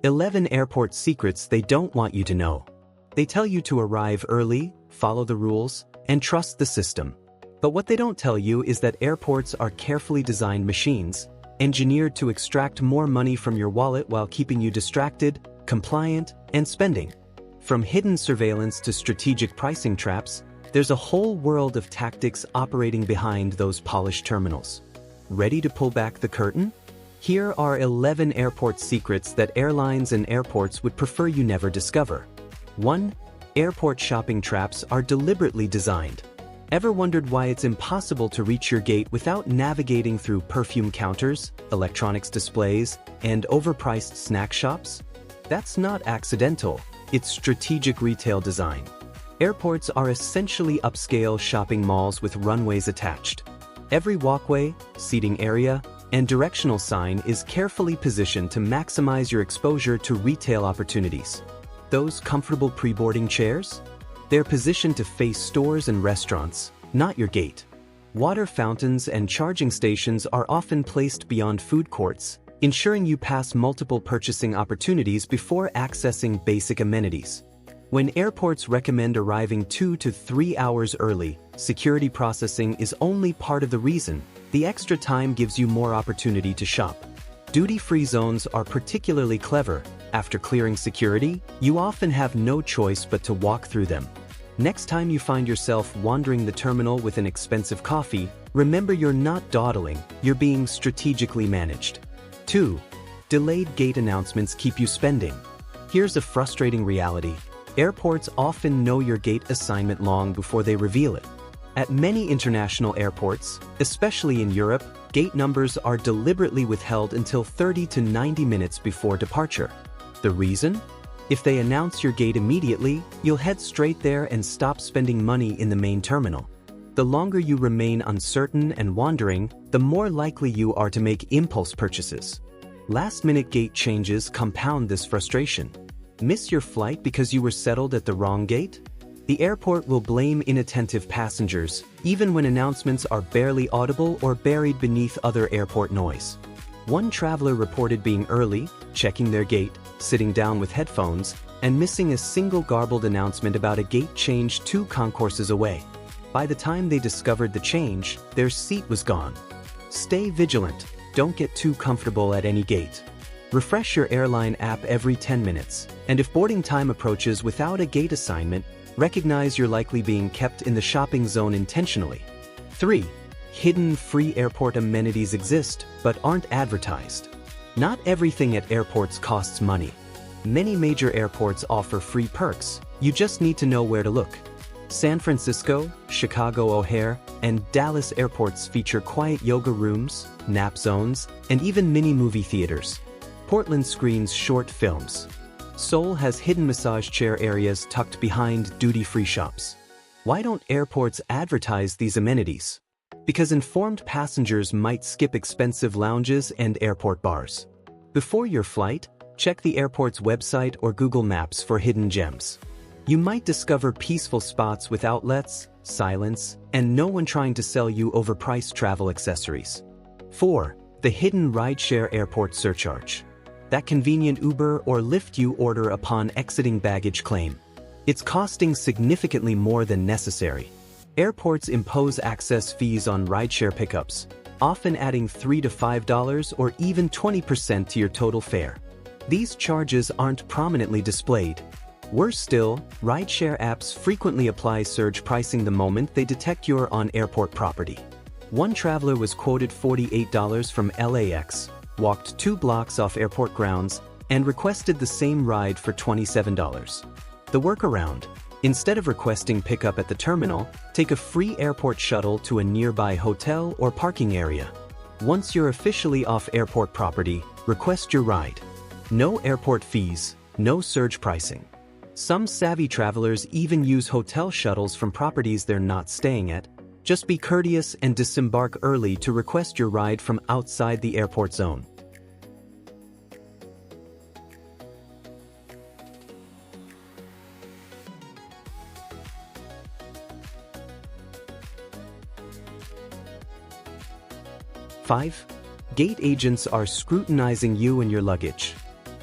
11 airport secrets they don't want you to know. They tell you to arrive early, follow the rules, and trust the system. But what they don't tell you is that airports are carefully designed machines, engineered to extract more money from your wallet while keeping you distracted, compliant, and spending. From hidden surveillance to strategic pricing traps, there's a whole world of tactics operating behind those polished terminals. Ready to pull back the curtain? Here are 11 airport secrets that airlines and airports would prefer you never discover. 1. Airport shopping traps are deliberately designed. Ever wondered why it's impossible to reach your gate without navigating through perfume counters, electronics displays, and overpriced snack shops? That's not accidental, it's strategic retail design. Airports are essentially upscale shopping malls with runways attached. Every walkway, seating area, and directional sign is carefully positioned to maximize your exposure to retail opportunities. Those comfortable pre-boarding chairs? They're positioned to face stores and restaurants, not your gate. Water fountains and charging stations are often placed beyond food courts, ensuring you pass multiple purchasing opportunities before accessing basic amenities. When airports recommend arriving 2 to 3 hours early, security processing is only part of the reason. The extra time gives you more opportunity to shop. Duty-free zones are particularly clever. After clearing security, you often have no choice but to walk through them. Next time you find yourself wandering the terminal with an expensive coffee, remember you're not dawdling, you're being strategically managed. 2. Delayed gate announcements keep you spending. Here's a frustrating reality. Airports often know your gate assignment long before they reveal it. At many international airports, especially in Europe, gate numbers are deliberately withheld until 30 to 90 minutes before departure. The reason? If they announce your gate immediately, you'll head straight there and stop spending money in the main terminal. The longer you remain uncertain and wandering, the more likely you are to make impulse purchases. Last-minute gate changes compound this frustration. Miss your flight because you were settled at the wrong gate? The airport will blame inattentive passengers, even when announcements are barely audible or buried beneath other airport noise. One traveler reported being early, checking their gate, sitting down with headphones, and missing a single garbled announcement about a gate change 2 concourses away. By the time they discovered the change, their seat was gone. Stay vigilant, don't get too comfortable at any gate. Refresh your airline app every 10 minutes, and if boarding time approaches without a gate assignment, recognize you're likely being kept in the shopping zone intentionally. 3. Hidden free airport amenities exist, but aren't advertised. Not everything at airports costs money. Many major airports offer free perks, you just need to know where to look. San Francisco, Chicago O'Hare, and Dallas airports feature quiet yoga rooms, nap zones, and even mini movie theaters. Portland screens short films. Seoul has hidden massage chair areas tucked behind duty-free shops. Why don't airports advertise these amenities? Because informed passengers might skip expensive lounges and airport bars. Before your flight, check the airport's website or Google Maps for hidden gems. You might discover peaceful spots with outlets, silence, and no one trying to sell you overpriced travel accessories. 4. The hidden rideshare airport surcharge. That convenient Uber or Lyft you order upon exiting baggage claim. It's costing significantly more than necessary. Airports impose access fees on rideshare pickups, often adding $3 to $5 or even 20% to your total fare. These charges aren't prominently displayed. Worse still, rideshare apps frequently apply surge pricing the moment they detect you're on airport property. One traveler was quoted $48 from LAX, walked 2 blocks off airport grounds, and requested the same ride for $27. The workaround: instead of requesting pickup at the terminal, take a free airport shuttle to a nearby hotel or parking area. Once you're officially off airport property, request your ride. No airport fees, no surge pricing. Some savvy travelers even use hotel shuttles from properties they're not staying at. Just be courteous and disembark early to request your ride from outside the airport zone. Five, gate agents are scrutinizing you and your luggage.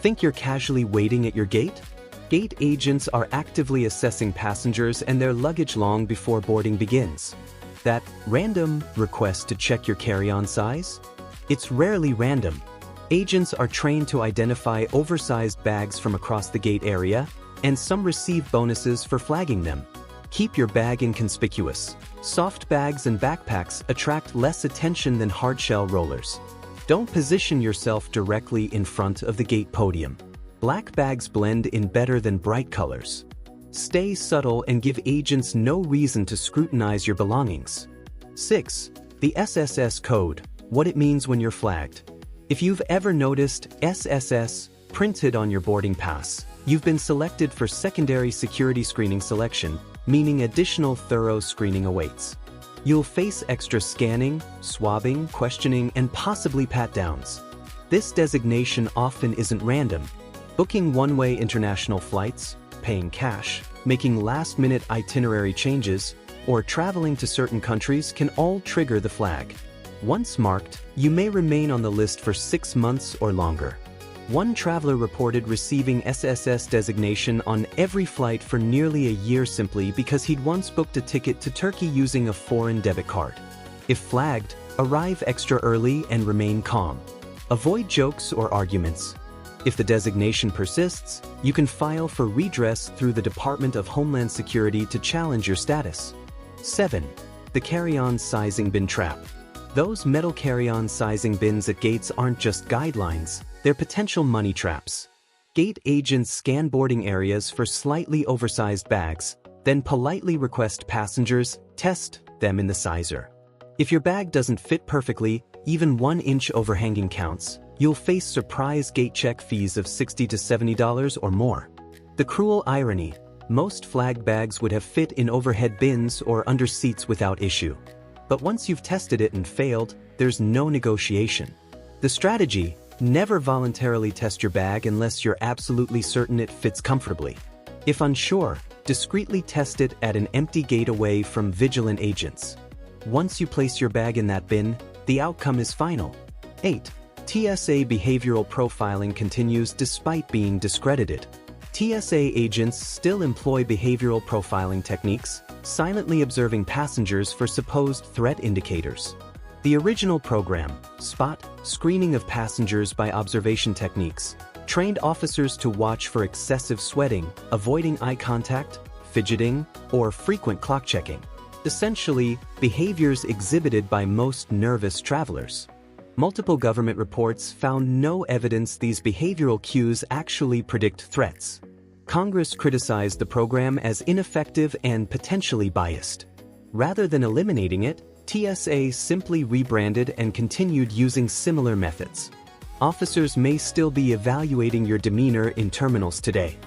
Think you're casually waiting at your gate? Gate agents are actively assessing passengers and their luggage long before boarding begins. That random request to check your carry-on size? It's rarely random. Agents are trained to identify oversized bags from across the gate area, and some receive bonuses for flagging them. Keep your bag inconspicuous. Soft bags and backpacks attract less attention than hard-shell rollers. Don't position yourself directly in front of the gate podium. Black bags blend in better than bright colors. Stay subtle and give agents no reason to scrutinize your belongings. 6. The SSS code, what it means when you're flagged. If you've ever noticed SSS printed on your boarding pass, you've been selected for secondary security screening selection, meaning additional thorough screening awaits. You'll face extra scanning, swabbing, questioning, and possibly pat-downs. This designation often isn't random. Booking one-way international flights, paying cash, making last-minute itinerary changes, or traveling to certain countries can all trigger the flag. Once marked, you may remain on the list for 6 months or longer. One traveler reported receiving SSS designation on every flight for nearly a year simply because he'd once booked a ticket to Turkey using a foreign debit card. If flagged, arrive extra early and remain calm. Avoid jokes or arguments. If the designation persists, you can file for redress through the Department of Homeland Security to challenge your status. 7. The carry-on sizing bin trap. Those metal carry-on sizing bins at gates aren't just guidelines, they're potential money traps. Gate agents scan boarding areas for slightly oversized bags, then politely request passengers test them in the sizer. If your bag doesn't fit perfectly, even 1 inch overhanging counts, you'll face surprise gate check fees of $60 to $70 or more. The cruel irony, most flagged bags would have fit in overhead bins or under seats without issue. But once you've tested it and failed, there's no negotiation. The strategy: never voluntarily test your bag unless you're absolutely certain it fits comfortably. If unsure, discreetly test it at an empty gate away from vigilant agents. Once you place your bag in that bin, the outcome is final. 8. TSA behavioral profiling continues despite being discredited. TSA agents still employ behavioral profiling techniques, silently observing passengers for supposed threat indicators. The original program, SPOT, screening of passengers by observation techniques, trained officers to watch for excessive sweating, avoiding eye contact, fidgeting, or frequent clock checking. Essentially, behaviors exhibited by most nervous travelers. Multiple government reports found no evidence these behavioral cues actually predict threats. Congress criticized the program as ineffective and potentially biased. Rather than eliminating it, TSA simply rebranded and continued using similar methods. Officers may still be evaluating your demeanor in terminals today.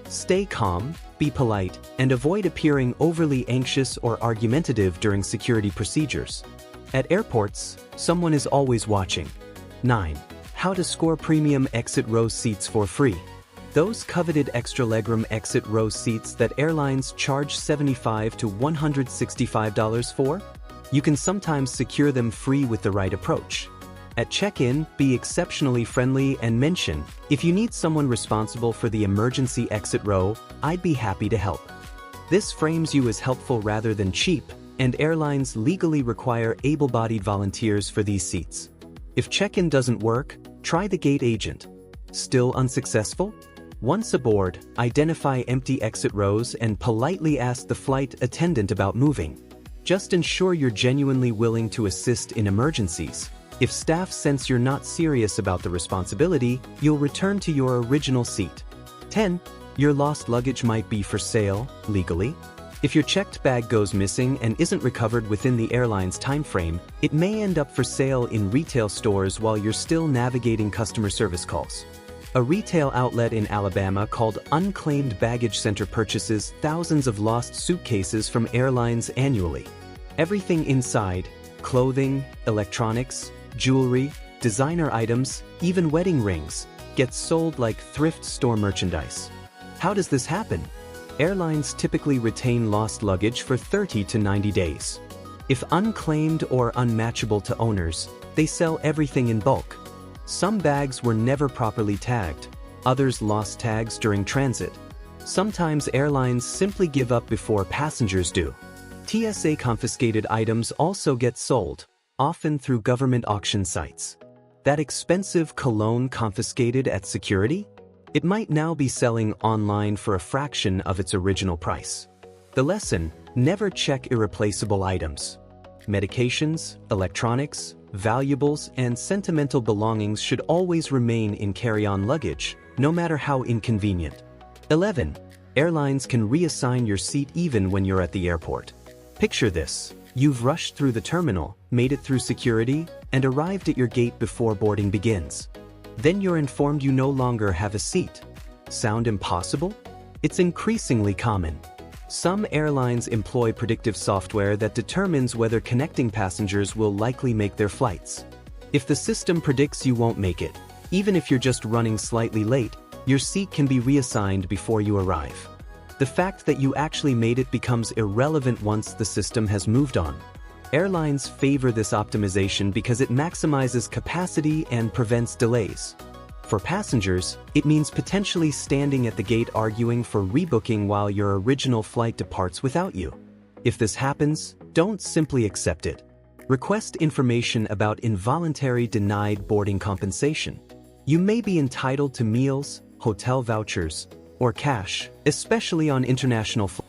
Stay calm, be polite, and avoid appearing overly anxious or argumentative during security procedures. At airports, someone is always watching. 9. How to score premium exit row seats for free. Those coveted extra legroom exit row seats that airlines charge $75 to $165 for? You can sometimes secure them free with the right approach. At check-in, be exceptionally friendly and mention, if you need someone responsible for the emergency exit row, I'd be happy to help. This frames you as helpful rather than cheap, and airlines legally require able-bodied volunteers for these seats. If check-in doesn't work, try the gate agent. Still unsuccessful? Once aboard, identify empty exit rows and politely ask the flight attendant about moving. Just ensure you're genuinely willing to assist in emergencies. If staff sense you're not serious about the responsibility, you'll return to your original seat. 10. Your lost luggage might be for sale, legally. If your checked bag goes missing and isn't recovered within the airline's timeframe, it may end up for sale in retail stores while you're still navigating customer service calls. A retail outlet in Alabama called Unclaimed Baggage Center purchases thousands of lost suitcases from airlines annually. Everything inside, clothing, electronics, jewelry, designer items, even wedding rings, gets sold like thrift store merchandise. How does this happen? Airlines typically retain lost luggage for 30 to 90 days. If unclaimed or unmatchable to owners, they sell everything in bulk. Some bags were never properly tagged, Others lost tags during transit. Sometimes airlines simply give up before passengers do. TSA-confiscated items also get sold, often through government auction sites. That expensive cologne confiscated at security? It might now be selling online for a fraction of its original price. The lesson: never check irreplaceable items. Medications, electronics, valuables, and sentimental belongings should always remain in carry-on luggage, no matter how inconvenient. 11. Airlines can reassign your seat even when you're at the airport. Picture this. You've rushed through the terminal, made it through security, and arrived at your gate before boarding begins. Then you're informed you no longer have a seat. Sound impossible? It's increasingly common. Some airlines employ predictive software that determines whether connecting passengers will likely make their flights. If the system predicts you won't make it, even if you're just running slightly late, your seat can be reassigned before you arrive. The fact that you actually made it becomes irrelevant once the system has moved on. Airlines favor this optimization because it maximizes capacity and prevents delays. For passengers, it means potentially standing at the gate arguing for rebooking while your original flight departs without you. If this happens, don't simply accept it. Request information about involuntary denied boarding compensation. You may be entitled to meals, hotel vouchers, or cash, especially on international flights.